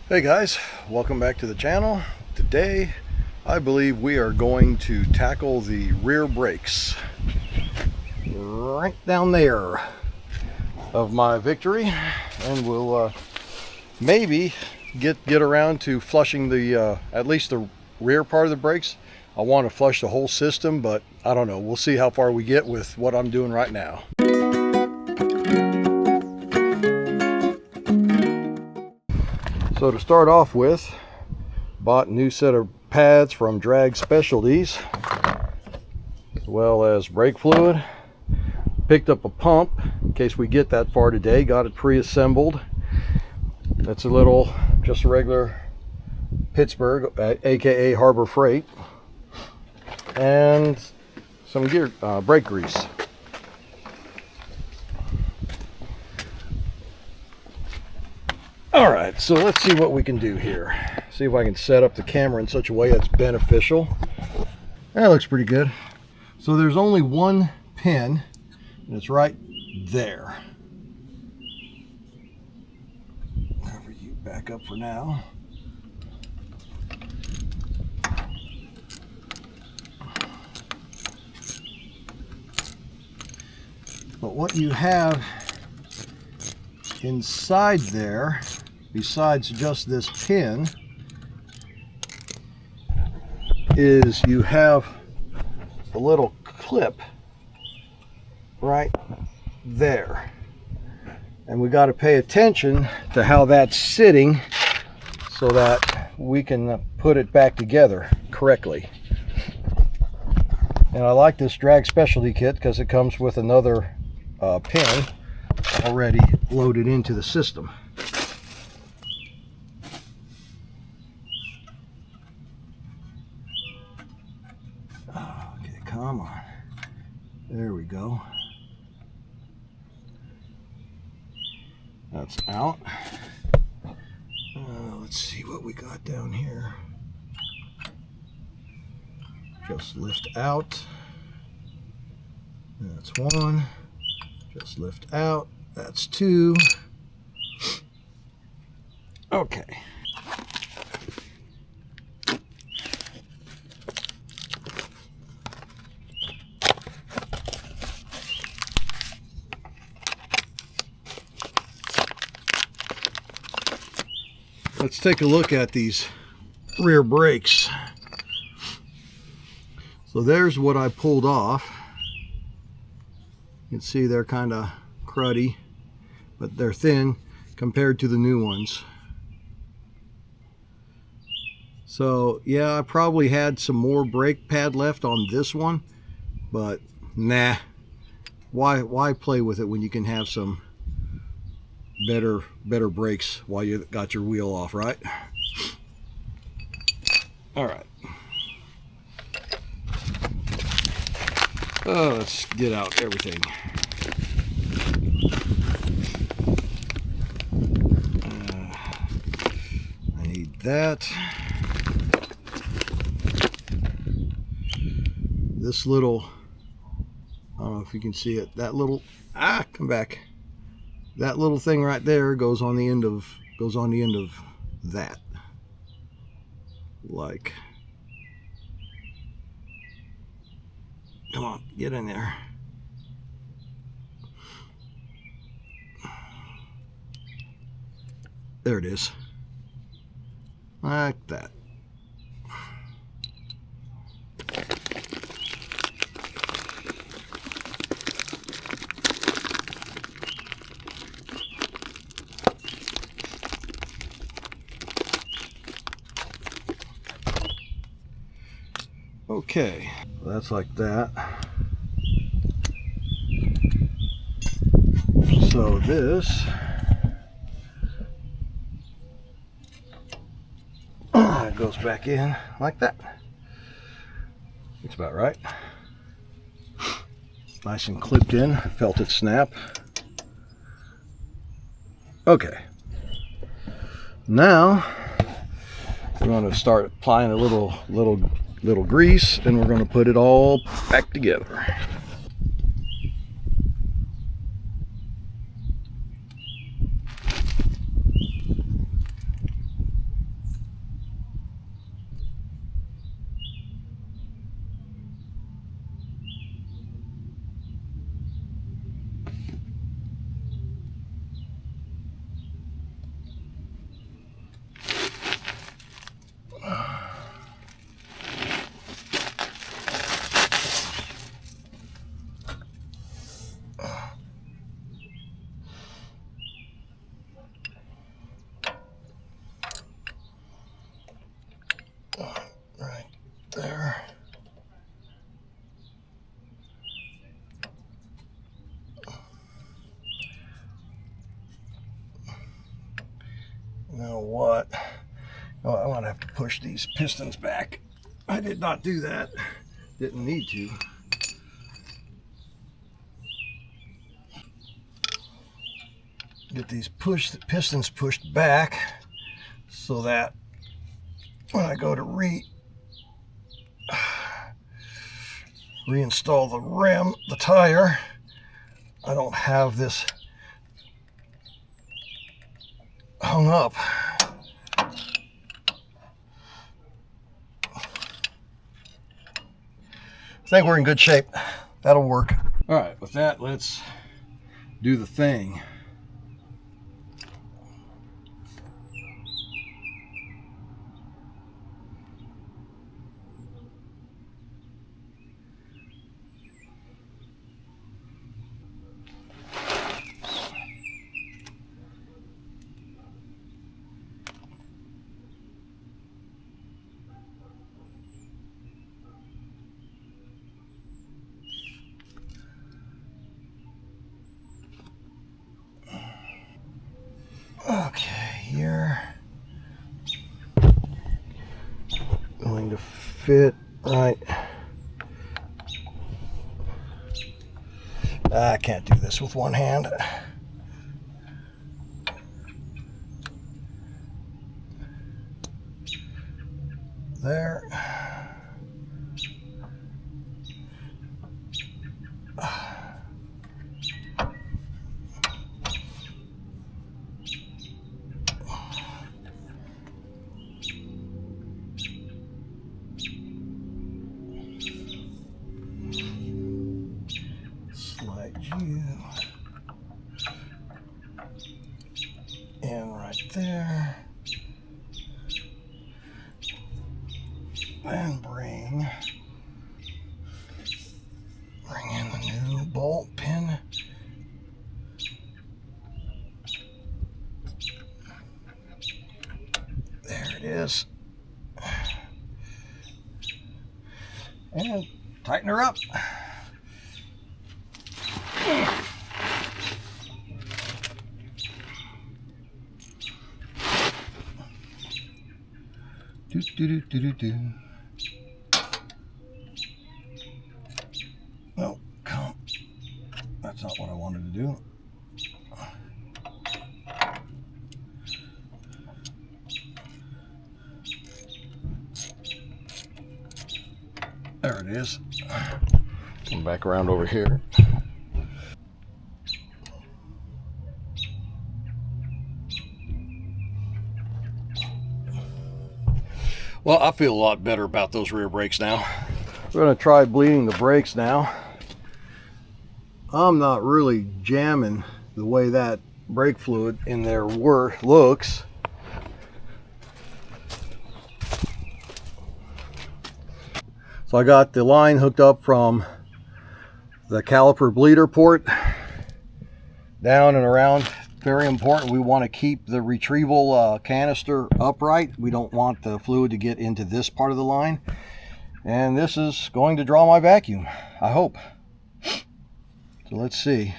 Hey guys, welcome back to the channel. Today I believe we are going to tackle the rear brakes right down there of my Victory, and we'll maybe get around to flushing the at least the rear part of the brakes. I want to flush the whole system, but I don't know. We'll see how far we get with what I'm doing right now. So to start off with, bought a new set of pads from Drag Specialties, as well as brake fluid. Picked up a pump in case we get that far today. Got it pre-assembled. That's just a regular Pittsburgh, aka Harbor Freight, and some brake grease. All right, so let's see what we can do here. See if I can set up the camera in such a way that's beneficial. That looks pretty good. So there's only one pin, and it's right there. Cover you back up for now. But what you have inside there, besides just this pin, is you have a little clip right there, and we got to pay attention to how that's sitting so that we can put it back together correctly. And I like this Drag Specialty kit because it comes with another pin already loaded into the system. Okay, come on. There we go. That's out. Let's see what we got down here. Just lift out. That's one. Just lift out. That's two. Okay. Let's take a look at these rear brakes. So there's what I pulled off. You can see they're kind of cruddy, but they're thin compared to the new ones. So yeah, I probably had some more brake pad left on this one, but nah, why play with it when you can have some better brakes while you got your wheel off, right? All right. Let's get out everything. I need that. This little, I don't know if you can see it, that little, come back. That little thing right there goes on the end of that. Like, come on, get in there. There it is. Like that. Okay, that's like that. So this goes back in like that. Looks about right. Nice and clipped in. I felt it snap. Okay. Now we're going to start applying a little grease, and we're going to put it all back together. what. Oh, I'm gonna have to push these pistons back. I did not do that. Didn't need to. Get these pistons pushed back so that when I go to reinstall the rim, the tire, I don't have this hung up. I think we're in good shape. That'll work. All right, with that, let's do the thing. Okay, here. Going to fit right. I can't do this with one hand. There. Slide you in right there. And bring in the new bolt pin. There it is. And tighten her up. Do do do do do do. No, come. That's not what I wanted to do. There it is. Come back around over here. Well, I feel a lot better about those rear brakes now. We're going to try bleeding the brakes now. I'm not really jamming the way that brake fluid in there looks. So I got the line hooked up from the caliper bleeder port down and around. Very important, we want to keep the retrieval canister upright. We don't want the fluid to get into this part of the line. And this is going to draw my vacuum, I hope. So let's see.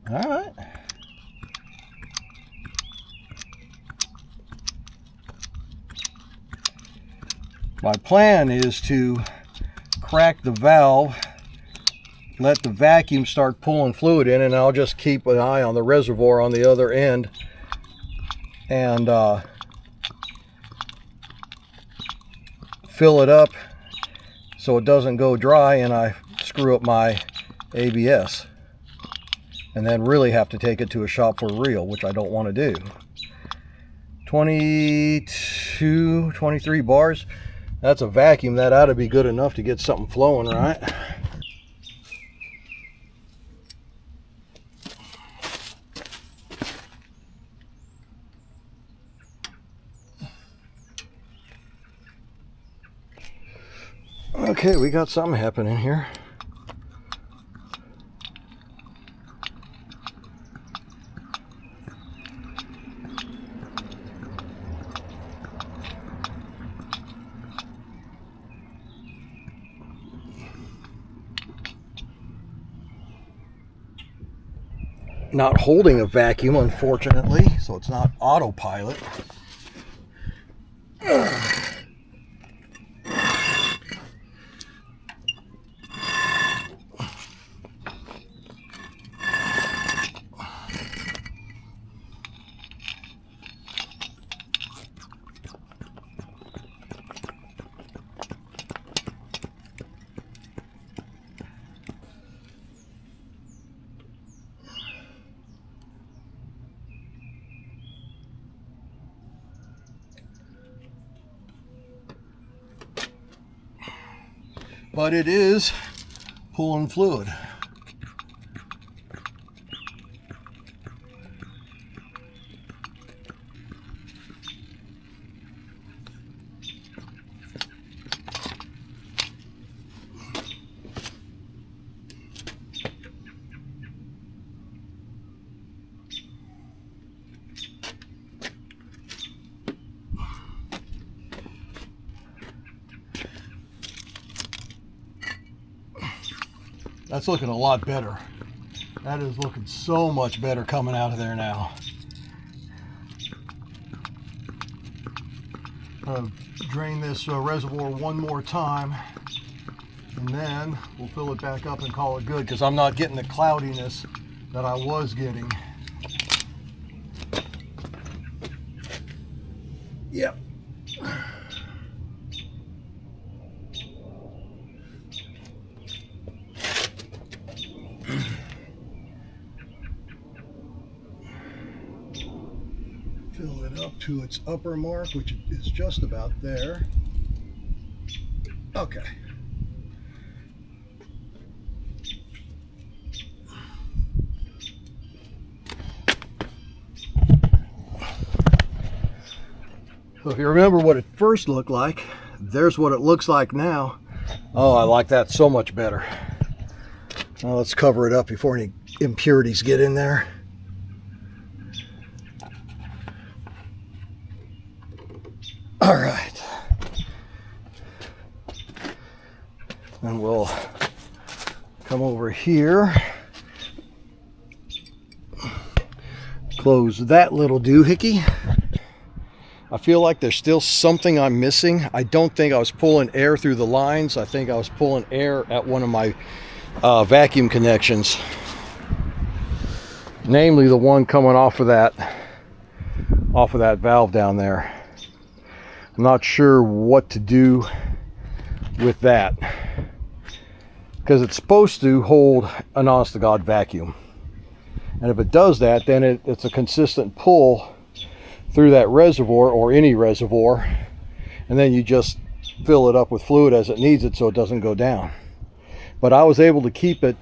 All right. My plan is to crack the valve, let the vacuum start pulling fluid in, and I'll just keep an eye on the reservoir on the other end and fill it up so it doesn't go dry and I screw up my ABS and then really have to take it to a shop for real, which I don't want to do. 22, 23 bars. That's a vacuum. That ought to be good enough to get something flowing, right? Okay, we got something happening here. not holding a vacuum, unfortunately, so it's not autopilot. But it is pulling fluid. That's looking a lot better. That is looking so much better coming out of there now. Drain this reservoir one more time, and then we'll fill it back up and call it good, because I'm not getting the cloudiness that I was getting. Yep. Fill it up to its upper mark, which is just about there. Okay. So if you remember what it first looked like, there's what it looks like now. Oh, I like that so much better. Now let's cover it up before any impurities get in there. All right. And we'll come over here, close that little doohickey. I feel like there's still something I'm missing. I don't think I was pulling air through the lines. I think I was pulling air at one of my vacuum connections, namely the one coming off of that valve down there. I'm not sure what to do with that, because it's supposed to hold an honest to God vacuum, and if it does that, then it's a consistent pull through that reservoir, or any reservoir, and then you just fill it up with fluid as it needs it so it doesn't go down. But I was able to keep the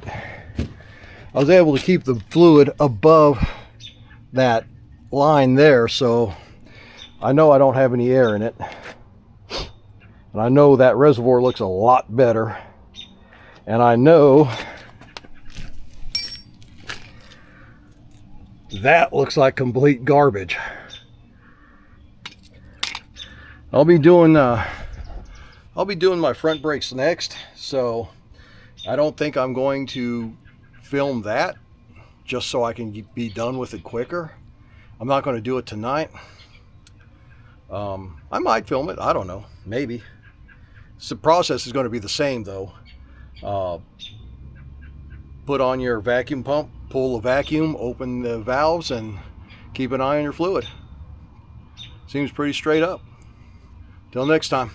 fluid above that line there, so I know I don't have any air in it, and I know that reservoir looks a lot better, and I know that looks like complete garbage. I'll be doing my front brakes next, so I don't think I'm going to film that, just so I can be done with it quicker. I'm not going to do it tonight. I might film it, I don't know, maybe. The process is going to be the same though. Put on your vacuum pump, pull the vacuum, open the valves, and keep an eye on your fluid. Seems pretty straight up. Till next time.